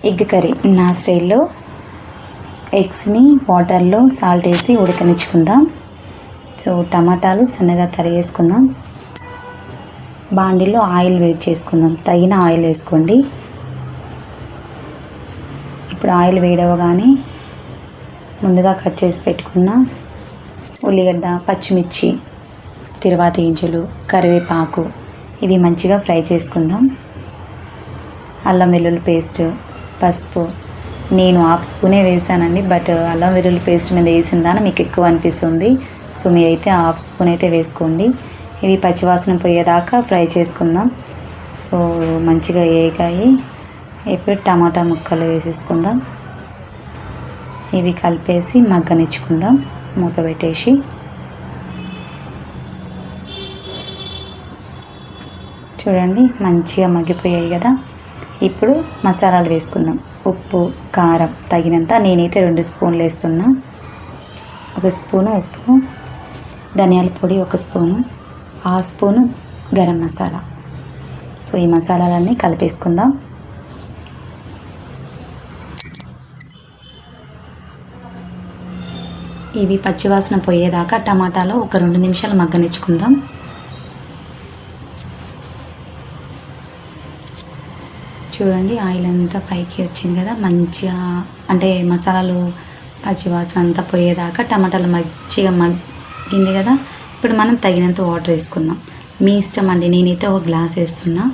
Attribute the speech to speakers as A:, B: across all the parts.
A: Egg curry నా స్టైల్లో ఎగ్స్ని వాటర్లో సాల్ట్ వేసి ఉడకనిచ్చుకుందాం. సో టమాటాలు సన్నగా తరిగేసుకుందాం. బాండిలో ఆయిల్ వేడి చేసుకుందాం. తగిన ఆయిల్ వేసుకోండి. ఇప్పుడు ఆయిల్ వేడవగానే ముందుగా కట్ చేసి పెట్టుకున్న ఉల్లిగడ్డ, పచ్చిమిర్చి, తిరువాత గింజలు, కరివేపాకు ఇవి మంచిగా ఫ్రై చేసుకుందాం. అల్లం వెల్లుల్లి పేస్ట్, పసుపు నేను హాఫ్ స్పూనే వేసానండి. బట్ అల్లం వెల్లుల్లి పేస్ట్ మీద వేసిన దాన్ని మీకు ఎక్కువ అనిపిస్తుంది. సో మీరైతే హాఫ్ స్పూన్ అయితే వేసుకోండి. ఇవి పచ్చివాసన పోయేదాకా ఫ్రై చేసుకుందాం. సో మంచిగా వేగాయి. ఇప్పుడు టమాటా ముక్కలు వేసేసుకుందాం. ఇవి కలిపేసి మగ్గనిచ్చుకుందాం మూత పెట్టేసి. చూడండి మంచిగా మగ్గిపోయాయి కదా. ఇప్పుడు మసాలాలు వేసుకుందాం. ఉప్పు, కారం తగినంత. నేనైతే 2 స్పూన్లు వేస్తున్నా. 1 స్పూను ఉప్పు, ధనియాల పొడి 1 spoon, 1/2 spoon garam masala. So ఈ మసాలాలన్నీ కలిపేసుకుందాం. ఇవి పచ్చివాసన పోయేదాకా టమాటాలో ఒక 2 నిమిషాలు మగ్గనిచ్చుకుందాం. చూడండి ఆయిల్ అంతా పైకి వచ్చింది కదా. మంచిగా అంటే మసాలాలు పచ్చివాసన అంతా పోయేదాకా టమాటాలు మంచిగా మగ్గింది కదా. ఇప్పుడు మనం తగినంత వాటర్ వేసుకుందాం. మీ ఇష్టం అండి. నేనైతే 1 గ్లాస్ వేస్తున్నా.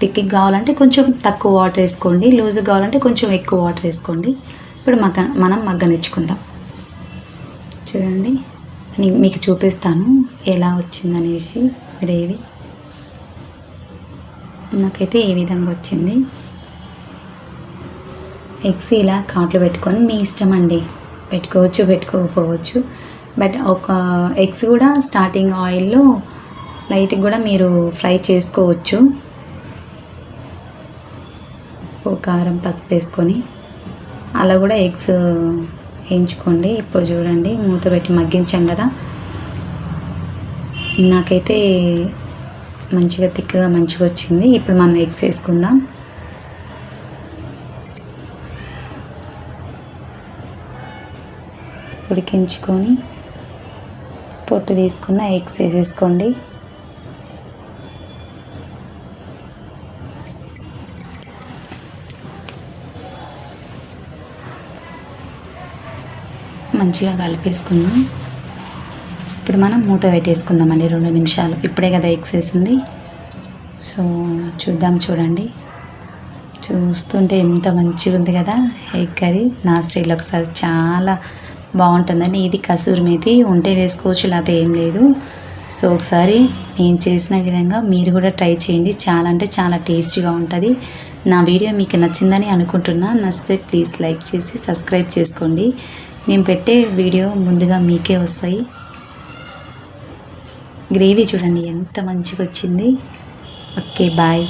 A: థిక్గా కావాలంటే కొంచెం తక్కువ వాటర్ వేసుకోండి. లూజ్గా కావాలంటే కొంచెం ఎక్కువ వాటర్ వేసుకోండి. ఇప్పుడు మనం మగ్గనిచ్చుకుందాం. చూడండి మీకు చూపిస్తాను ఎలా వచ్చిందనేసి గ్రేవీ. నాకైతే ఈ విధంగా వచ్చింది. ఎగ్స్ ఇలా కాట్లు పెట్టుకొని మీ ఇష్టం అండి. పెట్టుకోవచ్చు, పెట్టుకోకపోవచ్చు. బట్ ఒక ఎగ్స్ కూడా స్టార్టింగ్ ఆయిల్లో లైట్గా కూడా మీరు ఫ్రై చేసుకోవచ్చు. ఉప్పు, కారం, పసుపు వేసుకొని అలా కూడా ఎగ్స్ వేయించుకోండి. ఇప్పుడు చూడండి మూత పెట్టి మగ్గించాం కదా. నాకైతే మంచిగా థిక్గా మంచిగా వచ్చింది. ఇప్పుడు మనం ఎగ్స్ వేసుకుందాం. ఉడికించుకొని పొట్టు తీసుకున్న ఎగ్స్ వేసేసుకోండి. మంచిగా కలిపేసుకుందాం. ఇప్పుడు మనం మూత పెట్టేసుకుందామండి 2 నిమిషాలు. ఇప్పుడే కదా ఎగ్స్ వేసింది. సో చూద్దాం. చూడండి చూస్తుంటే ఎంత మంచిగా ఉంది కదా ఎగ్ కర్రీ. నా స్టైల్ ఒకసారి చాలా బాగుంటుందండి. ఇది కసూరి మేతి ఉంటే వేసుకోవచ్చు, లేకపోతే ఏం లేదు. సో ఒకసారి నేను చేసిన విధంగా మీరు కూడా ట్రై చేయండి. చాలా అంటే చాలా టేస్టీగా ఉంటుంది. నా వీడియో మీకు నచ్చిందని అనుకుంటున్నా. నచ్చితే ప్లీజ్ లైక్ చేసి సబ్స్క్రైబ్ చేసుకోండి. నేను పెట్టే వీడియో ముందుగా మీకే వస్తాయి. గ్రేవీ చూడండి ఎంత మంచిగా వచ్చింది. Okay bye.